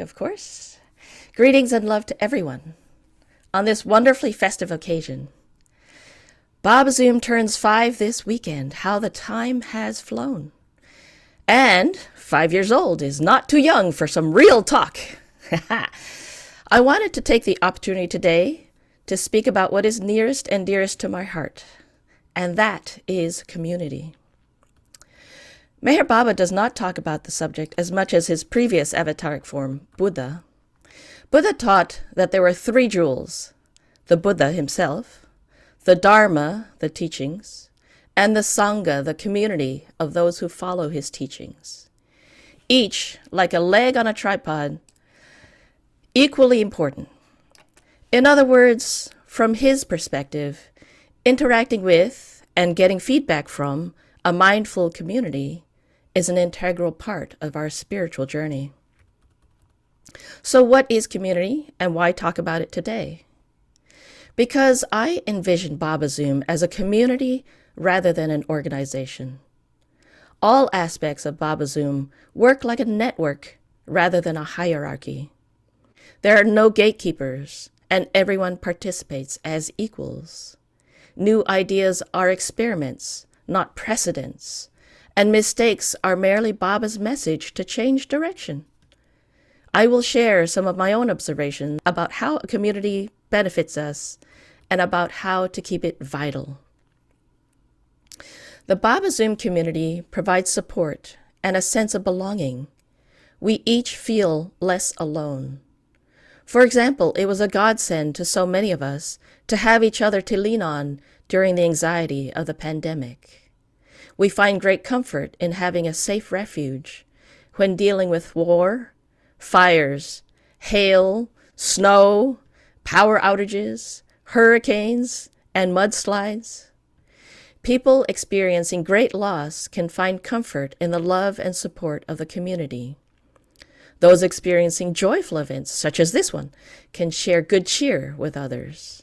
of course. Greetings and love to everyone on this wonderfully festive occasion. Baba Zoom turns 5 this weekend. How the time has flown. And 5 years old is not too young for some real talk. I wanted to take the opportunity today to speak about what is nearest and dearest to my heart, and that is community. Meher Baba does not talk about the subject as much as his previous avataric form, Buddha. Buddha taught that there were 3 jewels: the Buddha himself, the Dharma, the teachings, and the Sangha, the community of those who follow his teachings. Each, like a leg on a tripod, equally important. In other words, from his perspective, interacting with and getting feedback from a mindful community is an integral part of our spiritual journey. So what is community and why talk about it today? Because I envision Baba Zoom as a community rather than an organization. All aspects of Baba Zoom work like a network rather than a hierarchy. There are no gatekeepers, and everyone participates as equals. New ideas are experiments, not precedents, and mistakes are merely Baba's message to change direction. I will share some of my own observations about how a community benefits us and about how to keep it vital. The Baba Zoom community provides support and a sense of belonging. We each feel less alone. For example, it was a godsend to so many of us to have each other to lean on during the anxiety of the pandemic. We find great comfort in having a safe refuge when dealing with war, fires, hail, snow, power outages, hurricanes, and mudslides. People experiencing great loss can find comfort in the love and support of the community. Those experiencing joyful events, such as this one, can share good cheer with others.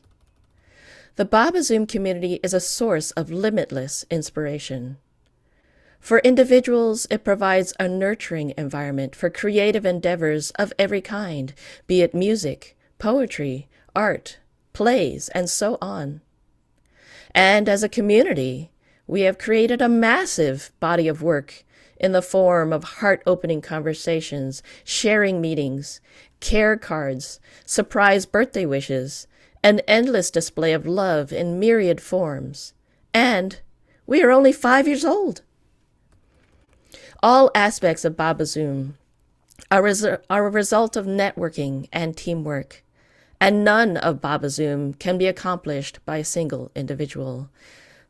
The Baba Zoom community is a source of limitless inspiration. For individuals, it provides a nurturing environment for creative endeavors of every kind, be it music, poetry, art, plays, and so on. And as a community, we have created a massive body of work in the form of heart-opening conversations, sharing meetings, care cards, surprise birthday wishes, an endless display of love in myriad forms. And we are only 5 years old. All aspects of Baba Zoom are a result of networking and teamwork, and none of Baba Zoom can be accomplished by a single individual.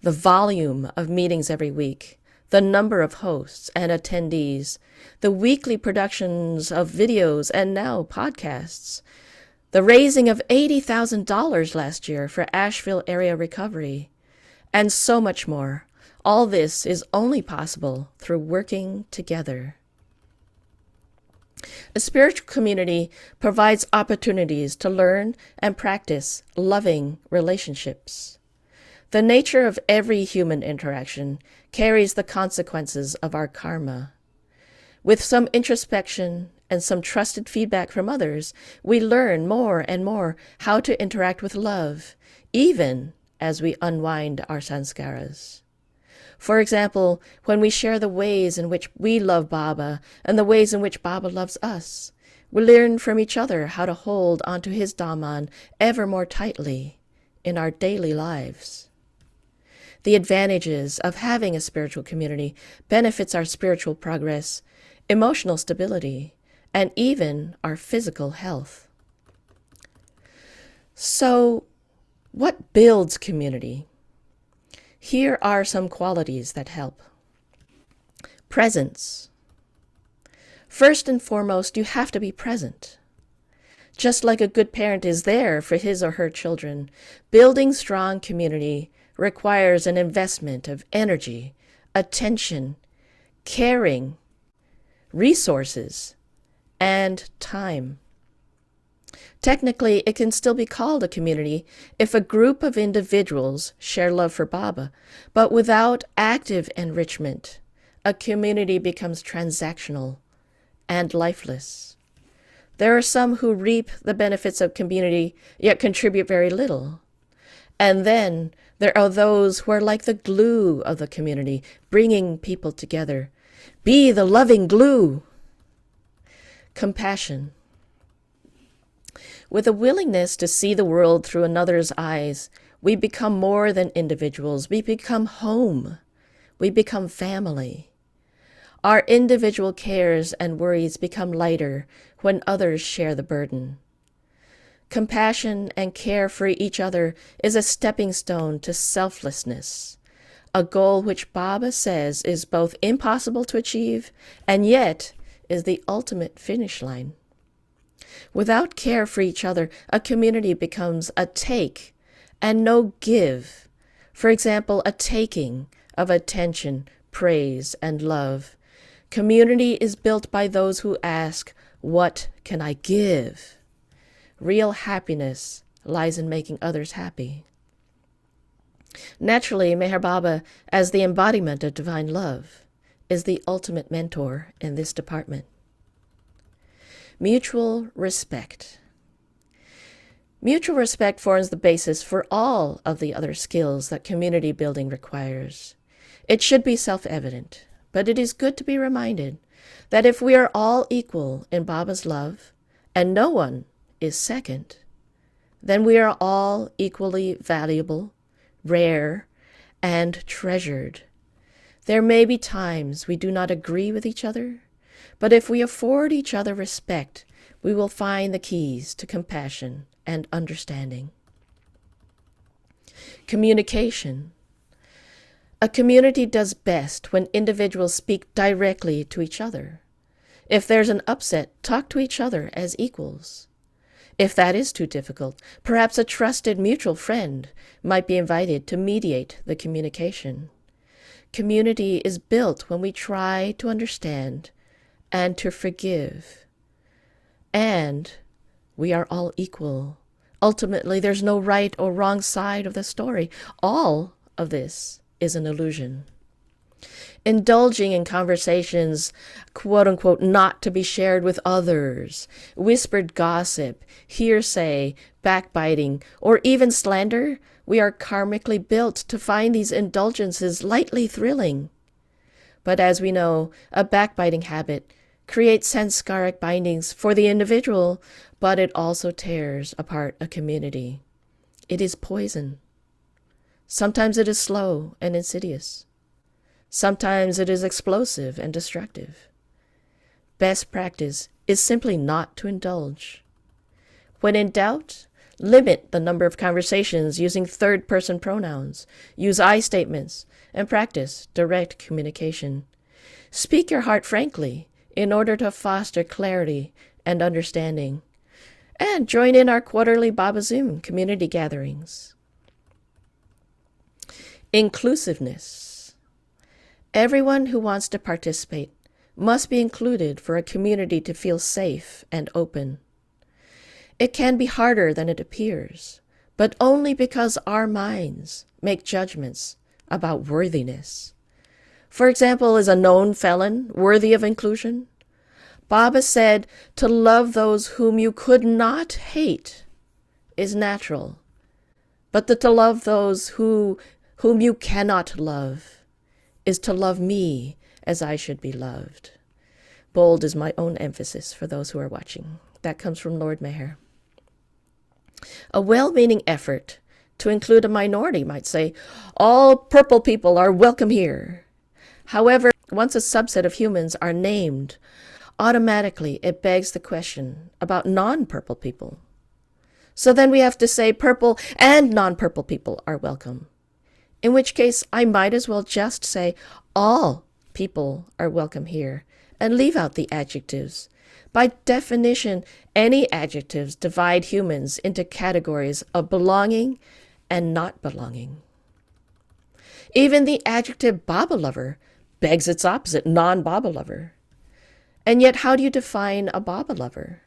The volume of meetings every week, the number of hosts and attendees, the weekly productions of videos and now podcasts, the raising of $80,000 last year for Asheville area recovery, and so much more. All this is only possible through working together. A spiritual community provides opportunities to learn and practice loving relationships. The nature of every human interaction carries the consequences of our karma. With some introspection and some trusted feedback from others, we learn more and more how to interact with love, even as we unwind our sanskaras. For example, when we share the ways in which we love Baba and the ways in which Baba loves us, we learn from each other how to hold onto his Dhamman ever more tightly in our daily lives. The advantages of having a spiritual community benefits our spiritual progress, emotional stability, and even our physical health. So, what builds community? Here are some qualities that help. Presence. First and foremost, you have to be present. Just like a good parent is there for his or her children, building strong community requires an investment of energy, attention, caring, resources, and time. Technically, it can still be called a community if a group of individuals share love for Baba, but without active enrichment, a community becomes transactional and lifeless. There are some who reap the benefits of community, yet contribute very little. And then there are those who are like the glue of the community, bringing people together. Be the loving glue. Compassion. With a willingness to see the world through another's eyes, we become more than individuals. We become home. We become family. Our individual cares and worries become lighter when others share the burden. Compassion and care for each other is a stepping stone to selflessness, a goal which Baba says is both impossible to achieve and yet is the ultimate finish line. Without care for each other, a community becomes a take and no give. For example, a taking of attention, praise, and love. Community is built by those who ask, "What can I give?" Real happiness lies in making others happy. Naturally, Meher Baba, as the embodiment of divine love, is the ultimate mentor in this department. Mutual respect. Mutual respect forms the basis for all of the other skills that community building requires. It should be self-evident, but it is good to be reminded that if we are all equal in Baba's love, and no one is second, then we are all equally valuable, rare, and treasured. There may be times we do not agree with each other, but if we afford each other respect, we will find the keys to compassion and understanding. Communication. A community does best when individuals speak directly to each other. If there's an upset, talk to each other as equals. If that is too difficult, perhaps a trusted mutual friend might be invited to mediate the communication. Community is built when we try to understand and to forgive. And we are all equal. Ultimately, there's no right or wrong side of the story. All of this is an illusion. Indulging in conversations, quote-unquote, not to be shared with others, whispered gossip, hearsay, backbiting, or even slander, we are karmically built to find these indulgences lightly thrilling. But as we know, a backbiting habit creates sanskaric bindings for the individual, but it also tears apart a community. It is poison. Sometimes it is slow and insidious. Sometimes it is explosive and destructive. Best practice is simply not to indulge. When in doubt, limit the number of conversations using third-person pronouns, use I statements, and practice direct communication. Speak your heart frankly in order to foster clarity and understanding. And join in our quarterly Baba Zoom community gatherings. Inclusiveness. Everyone who wants to participate must be included for a community to feel safe and open. It can be harder than it appears, but only because our minds make judgments about worthiness. For example, is a known felon worthy of inclusion? Baba said to love those whom you could not hate is natural, but that to love those whom you cannot love is to love me as I should be loved. Bold is my own emphasis for those who are watching. That comes from Lord Meher. A well-meaning effort to include a minority might say, all purple people are welcome here. However, once a subset of humans are named, automatically it begs the question about non-purple people. So then we have to say purple and non-purple people are welcome. In which case, I might as well just say all people are welcome here and leave out the adjectives. By definition, any adjectives divide humans into categories of belonging and not belonging. Even the adjective Baba lover begs its opposite, non-Baba lover. And yet, how do you define a Baba lover?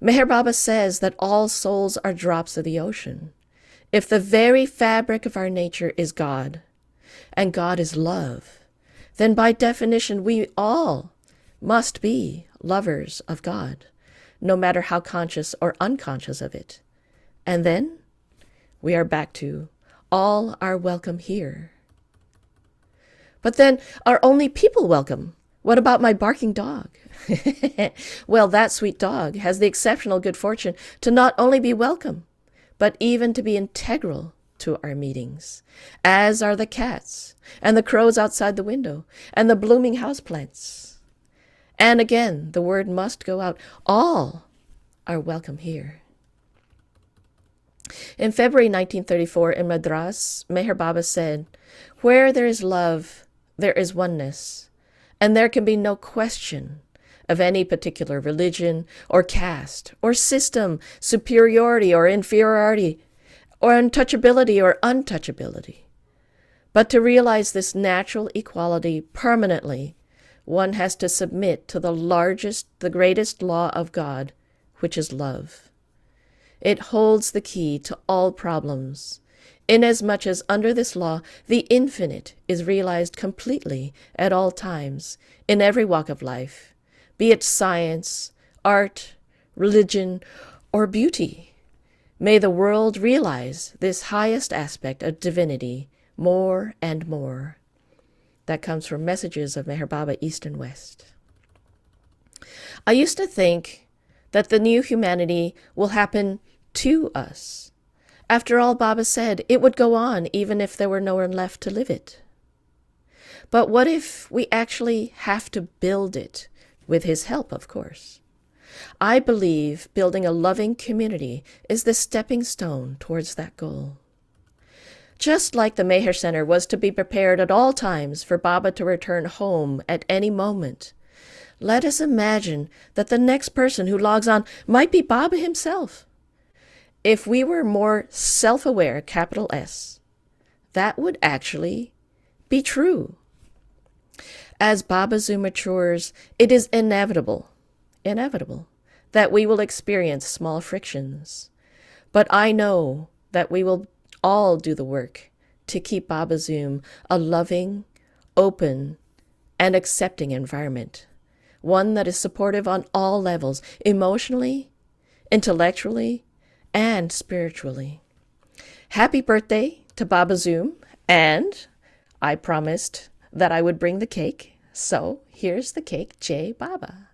Meher Baba says that all souls are drops of the ocean. If the very fabric of our nature is God, and God is love, then by definition we all must be lovers of God. no matter how conscious or unconscious of it. And then we are back to all are welcome here. But then, are only people welcome? What about my barking dog? Well, that sweet dog has the exceptional good fortune to not only be welcome, but even to be integral to our meetings, as are the cats and the crows outside the window and the blooming houseplants. And again, the word must go out. All are welcome here. In February 1934 in Madras, Meher Baba said, "Where there is love, there is oneness, and there can be no question of any particular religion or caste or system, superiority or inferiority, or untouchability or untouchability. But to realize this natural equality permanently, one has to submit to the greatest law of God, which is love. It holds the key to all problems, inasmuch as under this law the infinite is realized completely at all times, in every walk of life, be it science, art, religion, or beauty. May the world realize this highest aspect of divinity more and more." That comes from Messages of Meher Baba, East and West. I used to think that the new humanity will happen to us. After all, Baba said it would go on even if there were no one left to live it. But what if we actually have to build it, with his help, of course? I believe building a loving community is the stepping stone towards that goal. Just like the Meher Center was to be prepared at all times for Baba to return home at any moment, let us imagine that the next person who logs on might be Baba himself. If we were more self-aware, capital S, that would actually be true. As Baba Zoom matures, it is inevitable, that we will experience small frictions. But I know that we will all do the work to keep Baba Zoom a loving, open, and accepting environment, one that is supportive on all levels, emotionally, intellectually, and spiritually. Happy birthday to Baba Zoom, and I promised that I would bring the cake, so here's the cake, Jai Baba.